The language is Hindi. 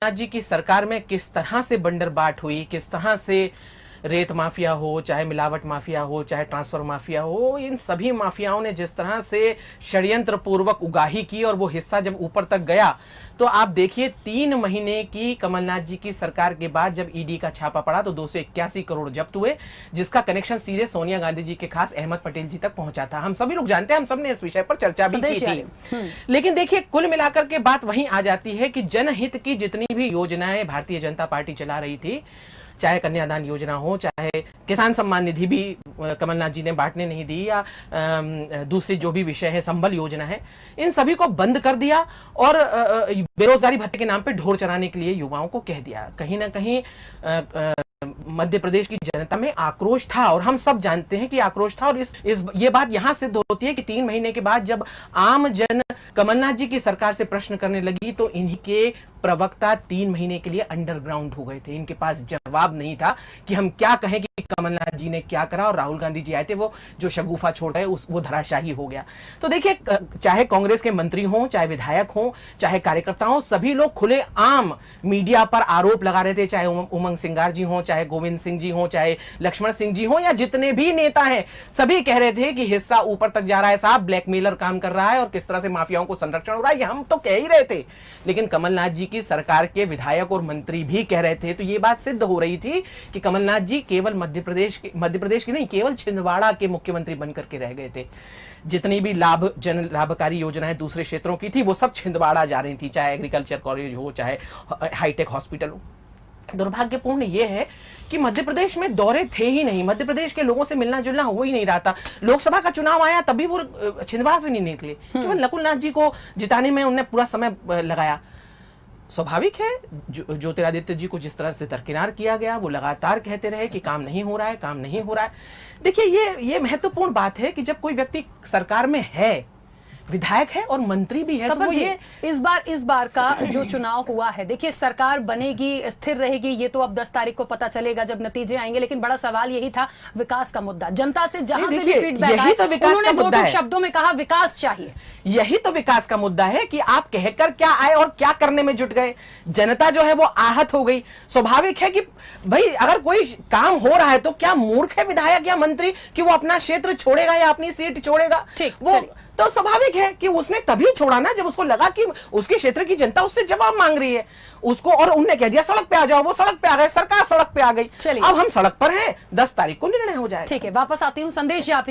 कमलनाथ जी की सरकार में किस तरह से बंदरबाट हुई, किस तरह से रेत माफिया हो, चाहे मिलावट माफिया हो, चाहे ट्रांसफर माफिया हो, इन सभी माफियाओं ने जिस तरह से षड्यंत्र पूर्वक उगाही की और वो हिस्सा जब ऊपर तक गया तो आप देखिए 3 महीने की कमलनाथ जी की सरकार के बाद जब ईडी का छापा पड़ा तो 281 करोड़ जब्त हुए, जिसका कनेक्शन सीधे सोनिया गांधी जी के खास अहमद पटेल जी तक पहुंचा था। हम सभी लोग जानते हैं, हम सबने इस विषय पर चर्चा भी की थी। लेकिन देखिए कुल मिलाकर के बात वहीं आ जाती है कि जनहित की जितनी भी योजनाएं भारतीय जनता पार्टी चला रही थी, चाहे कन्यादान योजना हो, चाहे किसान सम्मान निधि भी कमलनाथ जी ने बांटने नहीं दी, या दूसरी जो भी विषय है संबल योजना है, इन सभी को बंद कर दिया और बेरोजगारी भत्ते के नाम पे ढोर चराने के लिए युवाओं को कह दिया। कहीं ना कहीं मध्य प्रदेश की जनता में आक्रोश था और हम सब जानते हैं कि आक्रोश था। और ये बात यहां सिद्ध होती है कि 3 महीने के बाद जब आम जन कमलनाथ जी की सरकार से प्रश्न करने लगी तो इन्हीं के प्रवक्ता 3 महीने के लिए अंडरग्राउंड हो गए थे। इनके पास जवाब नहीं था कि हम क्या कहें कि कमलनाथ जी ने क्या करा, और राहुल गांधी जी आए थे, वो जो शगुफा छोड़ रहे वो धराशाही हो गया। तो देखिए चाहे कांग्रेस के मंत्री हों, चाहे विधायक हों, चाहे कार्यकर्ता हों, सभी लोग खुले आम मीडिया पर आरोप लगा रहे थे, चाहे उमंग सिंगार जी हों, चाहे गोविंद सिंह जी हों, चाहे लक्ष्मण सिंह जी हों, या जितने भी नेता हैं, सभी कह रहे थे कि हिस्सा ऊपर तक जा रहा है साहब, ब्लैकमेलर काम कर रहा है और किस तरह से माफियाओं को संरक्षण हो रहा है, ये हम तो कह ही रहे थे। लेकिन कमलनाथ जी की सरकार के विधायक और मंत्री भी कह रहे थे। तो ये बात सिद्ध हो रही थी कि कमलनाथ जी केवल मध्य प्रदेश की नहीं, केवल छिंदवाड़ा के मुख्यमंत्री बनकर के रह गए थे। जितनी भी जन लाभकारी योजनाएं दूसरे क्षेत्रों की थी वो सब छिंदवाड़ा जा रही थी, चाहे एग्रीकल्चर कॉलेज हो, चाहे हाईटेक हॉस्पिटल हो। दुर्भाग्यपूर्ण यह है कि मध्य प्रदेश में दौरे थे ही नहीं, मध्य प्रदेश के लोगों से मिलना जुलना हो ही नहीं रहा था। लोकसभा का चुनाव आया तभी वो छिंदवाड़ा से नहीं निकले, केवल नकुलनाथ जी को जिताने में उन्होंने पूरा समय लगाया। स्वाभाविक है, ज्योतिरादित्य जी को जिस तरह से दरकिनार किया गया, वो लगातार कहते रहे कि काम नहीं हो रहा है, काम नहीं हो रहा है। देखिए ये महत्वपूर्ण बात है कि जब कोई व्यक्ति सरकार में है, विधायक है और मंत्री भी है, तो वो ये इस बार का जो चुनाव हुआ है, देखिए सरकार बनेगी, स्थिर रहेगी, ये तो अब 10 तारीख को पता चलेगा जब नतीजे आएंगे। लेकिन बड़ा सवाल यही था, विकास का मुद्दा। जनता से जहां से भी फीडबैक आया, तो उन्होंने 2 शब्दों में कहा विकास चाहिए। यही तो विकास का मुद्दा है कि आप कहकर क्या आए और क्या करने में जुट गए। जनता जो है वो आहत हो गई। स्वाभाविक है कि भाई अगर कोई काम हो रहा है तो क्या मूर्ख है विधायक या मंत्री कि वो अपना क्षेत्र छोड़ेगा या अपनी सीट छोड़ेगा? वो तो स्वाभाविक है कि उसने तभी छोड़ा ना जब उसको लगा कि उसके क्षेत्र की जनता उससे जवाब मांग रही है उसको, और उन्होंने कह दिया सड़क पे आ जाओ। वो सड़क पे आ गए, सरकार सड़क पे आ गई। अब हम सड़क पर हैं, 10 तारीख को निर्णय हो जाएगा। ठीक है, वापस आती हूँ। संदेश जी आप